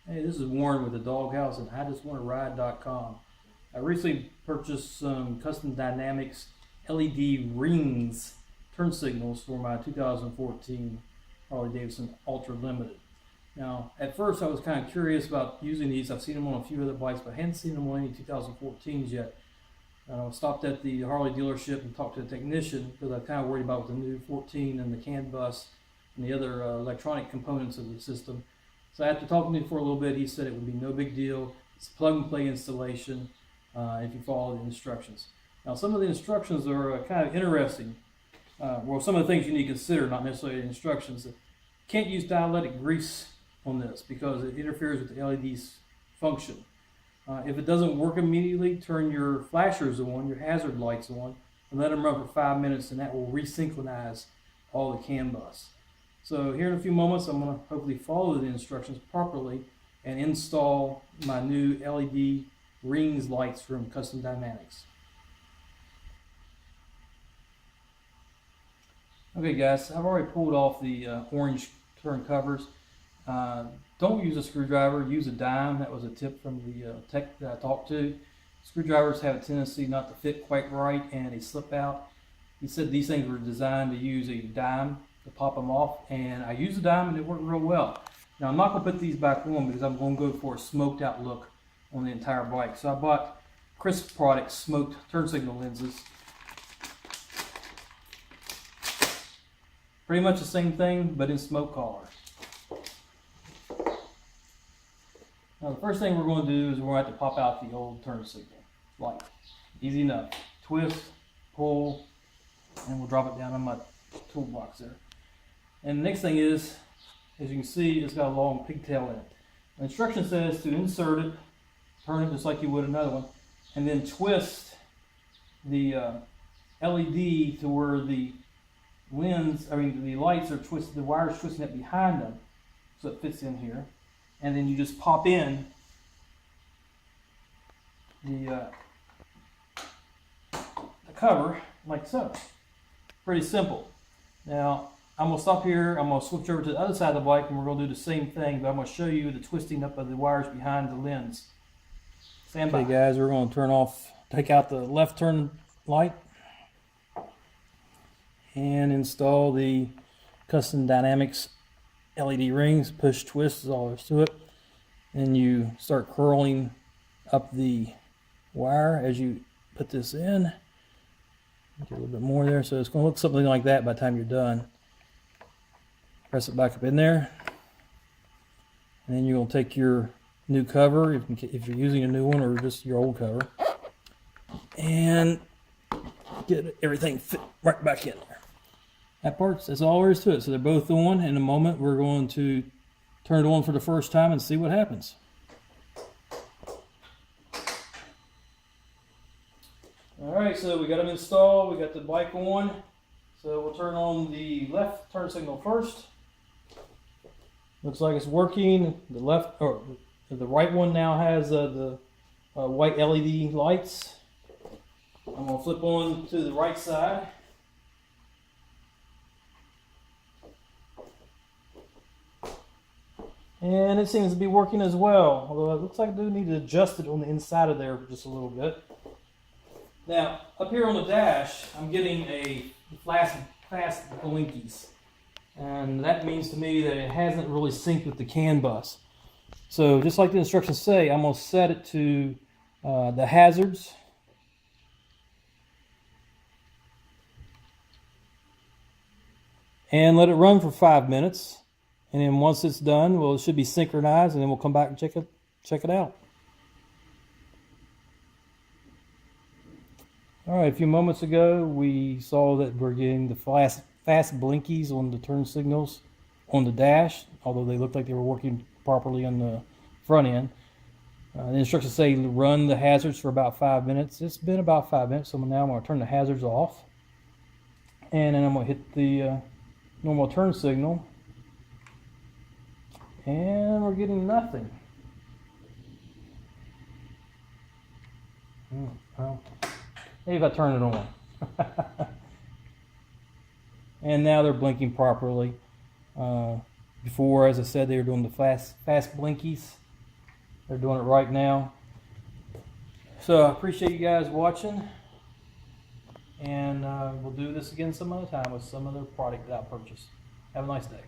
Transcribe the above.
Hey, this is Warren with the Doghouse and IJustWantToRide.com. I recently purchased some Custom Dynamics LED Ringz turn signals for my 2014 Harley Davidson Ultra Limited. Now, at first I was kind of curious about using these. I've seen them on a few other bikes, but I hadn't seen them on any 2014s yet. I stopped at the Harley dealership and talked to the technician because I'm kind of worried about the new 14 and the CAN bus and the other electronic components of the system. So after talking to him for a little bit, he said it would be no big deal. It's a plug-and-play installation if you follow the instructions. Now, some of the instructions are kind of interesting. Well, some of the things you need to consider, not necessarily the instructions. You can't use dielectric grease on this because it interferes with the LED's function. If it doesn't work immediately, turn your flashers on, your hazard lights on, and let them run for 5 minutes, and that will resynchronize all the CAN bus. So here in a few moments, I'm going to hopefully follow the instructions properly and install my new LED Ringz lights from Custom Dynamics. Okay guys, I've already pulled off the orange turn covers. Don't use a screwdriver, use a dime. That was a tip from the tech that I talked to. Screwdrivers have a tendency not to fit quite right and they slip out. He said these things were designed to use a dime to pop them off, and I used a dime and it worked real well. Now I'm not going to put these back on because I'm going to go for a smoked out look on the entire bike. So I bought Crisp Products smoked turn signal lenses. Pretty much the same thing, but in smoke color. Now the first thing we're going to do is we're going to have to pop out the old turn signal light. Easy enough. Twist, pull, and we'll drop it down on my toolbox there. And the next thing is, as you can see, it's got a long pigtail in it. The instruction says to insert it, turn it just like you would another one, and then twist the LED to where the the lights are twisted, the wire's twisting it behind them, so it fits in here. And then you just pop in the cover like so. Pretty simple. Now, I'm going to stop here. I'm going to switch over to the other side of the bike and we're going to do the same thing, but I'm going to show you the twisting up of the wires behind the lens. Stand by. Okay guys, we're going to take out the left turn light and install the Custom Dynamics LED Ringz. Push twist is all there is to it. And you start curling up the wire as you put this in. Get a little bit more there, so it's going to look something like that by the time you're done. Press it back up in there, and then you're going to take your new cover, if you're using a new one or just your old cover, and get everything fit right back in there. That's all there is to it. So they're both on. In a moment, we're going to turn it on for the first time and see what happens. Alright, so we got them installed, we got the bike on. So we'll turn on the left turn signal first. Looks like it's working. The right one now has the white LED lights. I'm going to flip on to the right side. And it seems to be working as well, although it looks like I do need to adjust it on the inside of there just a little bit. Now, up here on the dash, I'm getting a fast blinkies. And that means to me that it hasn't really synced with the CAN bus. So just like the instructions say, I'm going to set it to the hazards. And let it run for 5 minutes. And then once it's done, well, it should be synchronized, and then we'll come back and check it out. All right, a few moments ago, we saw that we're getting the fast blinkies on the turn signals on the dash, although they looked like they were working properly on the front end. The instructions say run the hazards for about 5 minutes. It's been about 5 minutes, so now I'm going to turn the hazards off. And then I'm going to hit the normal turn signal. And we're getting nothing. Well, maybe if I turn it on. And now they're blinking properly. Before, as I said, they were doing the fast blinkies. They're doing it right now. So I appreciate you guys watching, and we'll do this again some other time with some other product that I purchased. Have a nice day.